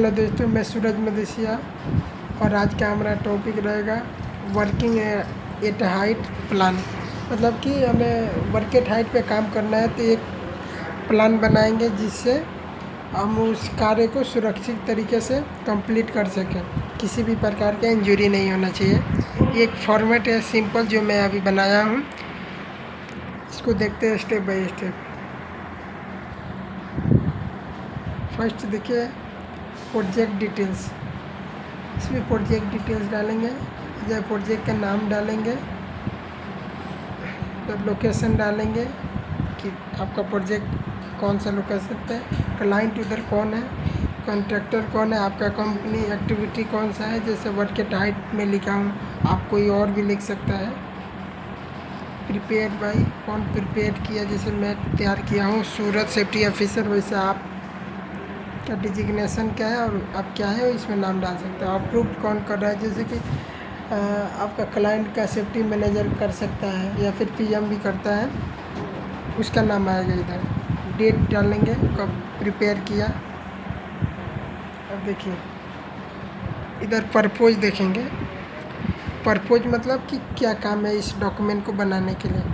Hello दोस्तों, मैं सूरज मदेशिया और आज का हमारा टॉपिक रहेगा वर्किंग एट हाइट प्लान। मतलब कि हमें वर्क एट हाइट पे काम करना है तो एक प्लान बनाएंगे जिससे हम उस कार्य को सुरक्षित तरीके से कंप्लीट कर सकें, किसी भी प्रकार का इंजरी नहीं होना चाहिए। एक फॉर्मेट है सिंपल जो मैं अभी बनाया हूँ, इसको देखते हैं स्टेप बाय स्टेप। फर्स्ट देखिए प्रोजेक्ट डिटेल्स, इसमें प्रोजेक्ट डिटेल्स डालेंगे या प्रोजेक्ट का नाम डालेंगे, तो लोकेशन डालेंगे कि आपका प्रोजेक्ट कौन सा लोकेशन पे, क्लाइंट उधर कौन है, कॉन्ट्रैक्टर कौन है, आपका कंपनी एक्टिविटी कौन सा है। जैसे वर्क एट हाइट में लिखा हूँ, आप कोई और भी लिख सकता है। प्रिपेयर बाई, कौन प्रिपेयर किया, जैसे मैं तैयार किया हूँ सूरत सेफ्टी ऑफिसर, वैसे आप का डिजिग्नेशन क्या है और आप क्या है इसमें नाम डाल सकते हो। अप्रूव्ड कौन कर रहा है, जैसे कि आपका क्लाइंट का सेफ्टी मैनेजर कर सकता है या फिर पीएम भी करता है, उसका नाम आएगा इधर। डेट डालेंगे कब प्रिपेयर किया। अब देखिए इधर पर्पज़ देखेंगे, पर्पज़ मतलब कि क्या काम है इस डॉक्यूमेंट को बनाने के लिए।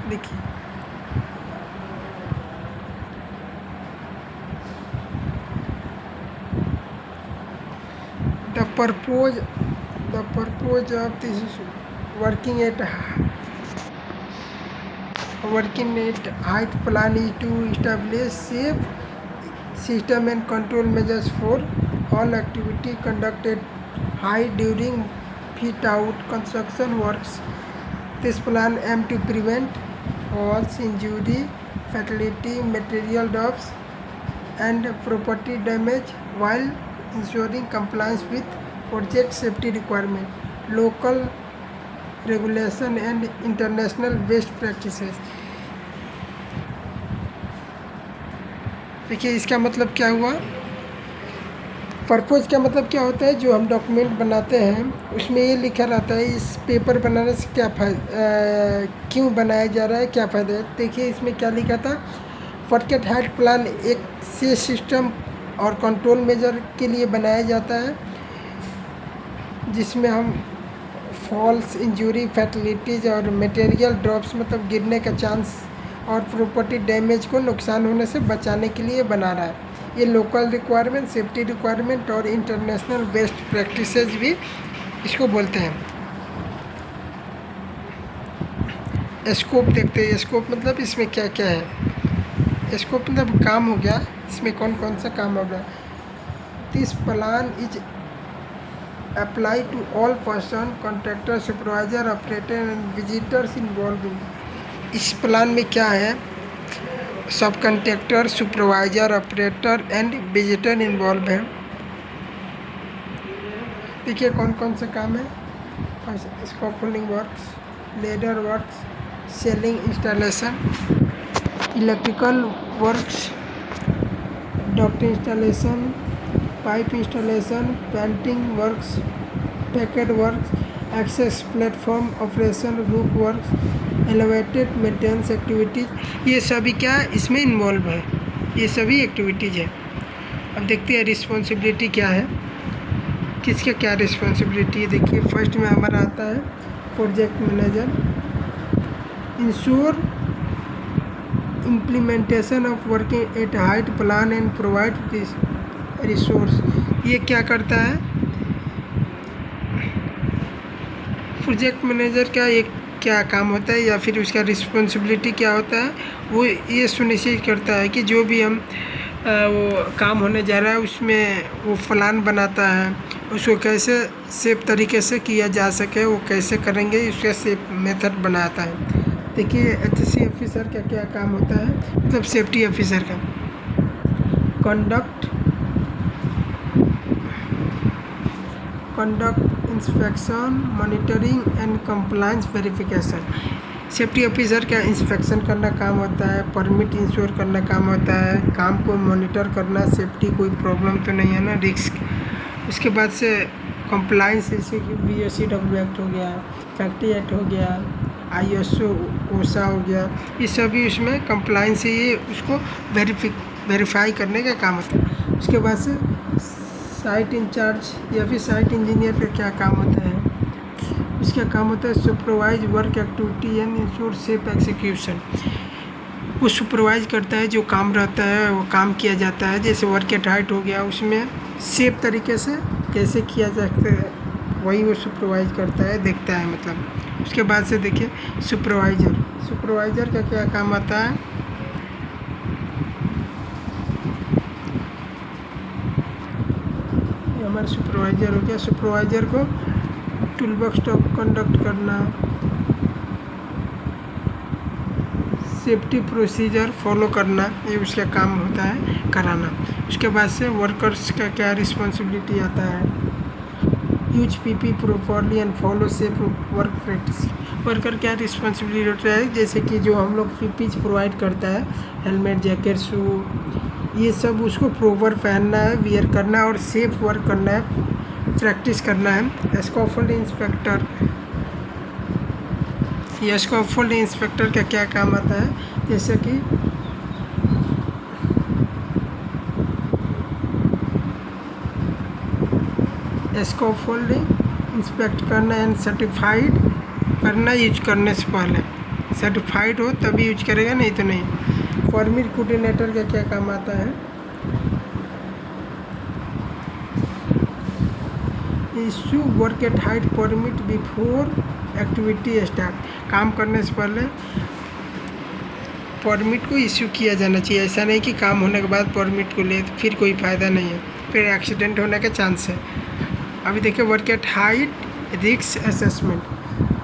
देखिए the purpose of this working at height plan is to establish safe system and control measures for all activity conducted height during fit out construction works. This plan aims to prevent falls, injury, fatality, material loss and property damage while ensuring compliance with project safety requirement, local regulation and international best practices। देखिए इसका मतलब क्या हुआ। Purpose का मतलब क्या होता है, जो हम डॉक्यूमेंट बनाते हैं उसमें ये लिखा रहता है इस पेपर बनाने से क्या क्यों बनाया जा रहा है, क्या फ़ायदा है। देखिए इसमें क्या लिखा था, वर्क एट हाइट प्लान एक सेफ सिस्टम और कंट्रोल मेजर के लिए बनाया जाता है, जिसमें हम फॉल्स, इंजरी, फैटलिटीज़ और मटेरियल ड्रॉप्स मतलब गिरने का चांस और प्रॉपर्टी डैमेज को नुकसान होने से बचाने के लिए बना रहा है। ये लोकल रिक्वायरमेंट, सेफ्टी रिक्वायरमेंट और इंटरनेशनल बेस्ट प्रैक्टिसेस भी इसको बोलते हैं। स्कोप देखते हैं, स्कोप मतलब इसमें क्या क्या है। स्कोप मतलब काम हो गया, इसमें कौन कौन सा काम होगा। This plan is apply to all person, contractor, supervisor, operator and visitors involving. इस प्लान में क्या है, सब contractor, supervisor, operator and visitor involve है। देखिए कौन कौन से काम है। Scaffolding works, ladder works, ceiling installation, electrical works, duct installation, pipe installation, painting works, packet works, access platform operation, roof works, elevated maintenance activities, ये सभी क्या इसमें इन्वॉल्व है, ये सभी एक्टिविटीज़ है। अब देखते हैं रिस्पॉन्सिबिलिटी क्या है, किसका क्या रिस्पॉन्सिबिलिटी है। देखिए फर्स्ट में हमारा आता है project manager, ensure implementation of working at height plan and provide this resource. ये क्या करता है, प्रोजेक्ट मैनेजर का एक क्या काम होता है या फिर उसका रिस्पॉन्सिबिलिटी क्या होता है, वो ये सुनिश्चित करता है कि जो भी हम वो काम होने जा रहा है उसमें वो प्लान बनाता है, उसको कैसे सेफ तरीके से किया जा सके, वो कैसे करेंगे उसका सेफ मेथड बनाता है। देखिए HSE ऑफिसर का क्या काम होता है, मतलब सेफ्टी ऑफिसर का conduct inspection, monitoring and compliance verification. Safety officer का इंस्पेक्शन करना काम होता है, परमिट इंश्योर करना काम होता है, काम को मॉनिटर करना, सेफ्टी कोई प्रॉब्लम तो नहीं है ना, रिस्क। उसके बाद से कंप्लायंस जैसे कि BSEW एक्ट हो गया, फैक्ट्री एक्ट हो गया, ISO ओसा हो गया, ये सभी उसमें कंप्लाइंस है, ये उसको वेरीफाई करने का काम होता है। उसके बाद से साइट इंचार्ज या फिर साइट इंजीनियर का क्या काम होता है, इसका काम होता है supervise work activity and ensure safe execution. वो सुपरवाइज करता है, जो काम रहता है वो काम किया जाता है। जैसे वर्क एट हाइट हो गया, उसमें सेफ तरीके से कैसे किया जाता है वही वो सुपरवाइज करता है, देखता है मतलब। उसके बाद से देखिए सुपरवाइज़र का क्या काम आता है, ये हमारा सुपरवाइज़र हो गया। सुपरवाइज़र को टूलबॉक्स टॉक कंडक्ट करना, सेफ्टी प्रोसीजर फॉलो करना, ये उसका काम होता है कराना। उसके बाद से वर्कर्स का क्या रिस्पॉन्सिबिलिटी आता है, use PP properly and follow safe work practice. Worker क्या रिस्पॉन्सिबिलिटी होता है, जैसे कि जो हम लोग पीपीज प्रोवाइड करता है, हेलमेट, जैकेट, शू, ये सब उसको प्रॉपर पहनना है, वियर करना है और सेफ वर्क करना है, प्रैक्टिस करना है। स्कैफोल्ड इंस्पेक्टर, ये स्कैफोल्ड इंस्पेक्टर का क्या काम आता है, जैसे कि स्कैफोल्डिंग इंस्पेक्ट करना एंड सर्टिफाइड करना, यूज करने से पहले सर्टिफाइड हो तभी यूज करेगा, नहीं तो नहीं। परमिट कोऑर्डिनेटर का क्या काम आता है, issue work at height permit before activity start. काम करने से पहले परमिट को इशू किया जाना चाहिए, ऐसा नहीं कि काम होने के बाद परमिट को ले, फिर कोई फ़ायदा नहीं है, फिर एक्सीडेंट होने का चांस है। अभी देखिए work at height risk assessment.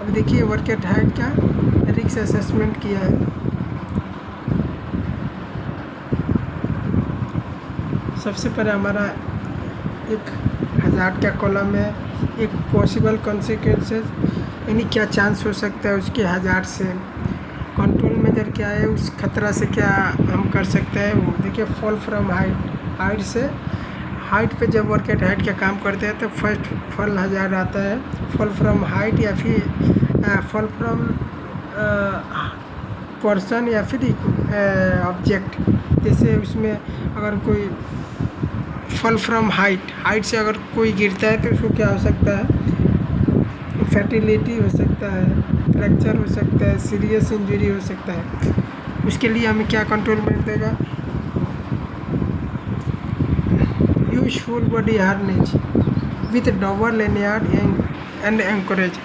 अभी देखिए वर्क एट हाइट का रिस्क असेसमेंट किया है। सबसे पहले हमारा एक हज़ार्ड का कॉलम है, एक पॉसिबल कॉन्सिक्वेंसेस, यानी क्या चांस हो सकता है उसके हज़ार्ड से। कंट्रोल मेजर क्या है, उस खतरा से क्या हम कर सकते हैं, वो देखिए फॉल फ्रॉम हाइट से हाइट पे जब वर्क एट हाइट का काम करते हैं तो फर्स्ट फॉल हज़ार्ड आता है, फॉल फ्रॉम हाइट या फिर फॉल फ्रॉम पर्सन या फिर ऑब्जेक्ट। जैसे उसमें अगर कोई फॉल फ्रॉम हाइट से अगर कोई गिरता है तो उसको क्या हो सकता है, फैटिलिटी हो सकता है, फ्रैक्चर हो सकता है, सीरियस इंजरी हो सकता है। उसके लिए हमें क्या कंट्रोल मिल देगा, use full body harness with double lanyard and anchorage.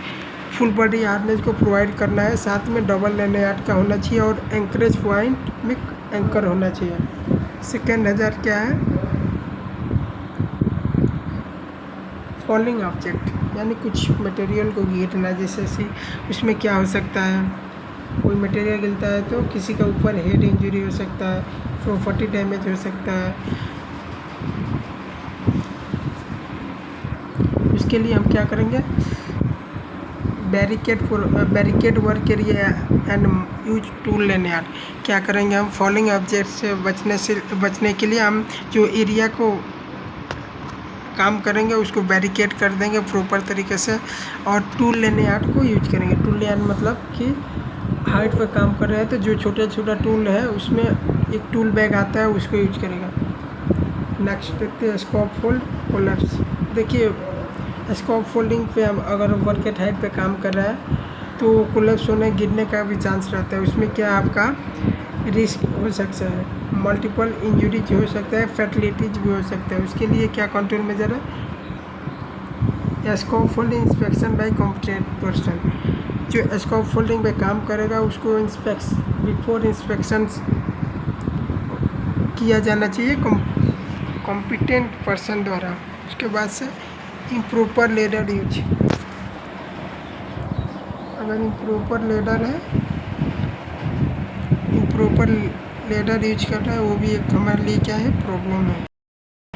Full body harness को प्रोवाइड करना है, साथ में डबल लैनियार्ड का होना चाहिए और एंकरेज पॉइंट में एंकर होना चाहिए। सेकेंड हज़ार क्या है, फॉलिंग ऑब्जेक्ट, यानी कुछ मटेरियल को गिरना, जैसे उसमें क्या हो सकता है, कोई मटेरियल गिरता है तो किसी के ऊपर हेड इंजरी हो सकता है, प्रॉपर्टी डैमेज हो सकता है। उसके लिए हम क्या करेंगे, barricade work area and use tool lanyard. क्या करेंगे हम, फॉलिंग ऑब्जेक्ट से बचने के लिए हम जो एरिया को काम करेंगे उसको बैरिकेड कर देंगे प्रॉपर तरीके से, और टूल लैनियार्ड को यूज करेंगे। टूल लैनियार्ड मतलब कि हाइट पर काम कर रहे हैं तो जो छोटा टूल है उसमें एक टूल बैग आता है, उसको यूज करेगा। नेक्स्ट देखते हैं स्कैफोल्ड कोलैप्स। देखिए स्कैफोल्डिंग पे हम अगर वर्क एट हाइट पे काम कर रहा है तो कोलैप्स होने गिरने का भी चांस रहता है। उसमें क्या आपका रिस्क हो सकता है, मल्टीपल इंजरीज हो सकता है, फैटिलिटीज भी हो सकता है। उसके लिए क्या कंट्रोल मेजर है, scaffolding inspection bye competent person. जो स्कैफोल्डिंग पे काम करेगा उसको बिफोर इंस्पेक्शन किया जाना चाहिए कॉम्पिटेंट पर्सन द्वारा। उसके बाद से इम्प्रॉपर लेडर यूज, अगर इम्प्रॉपर लेडर यूज कर रहा है वो भी एक हमारे लिए क्या है, प्रॉब्लम है।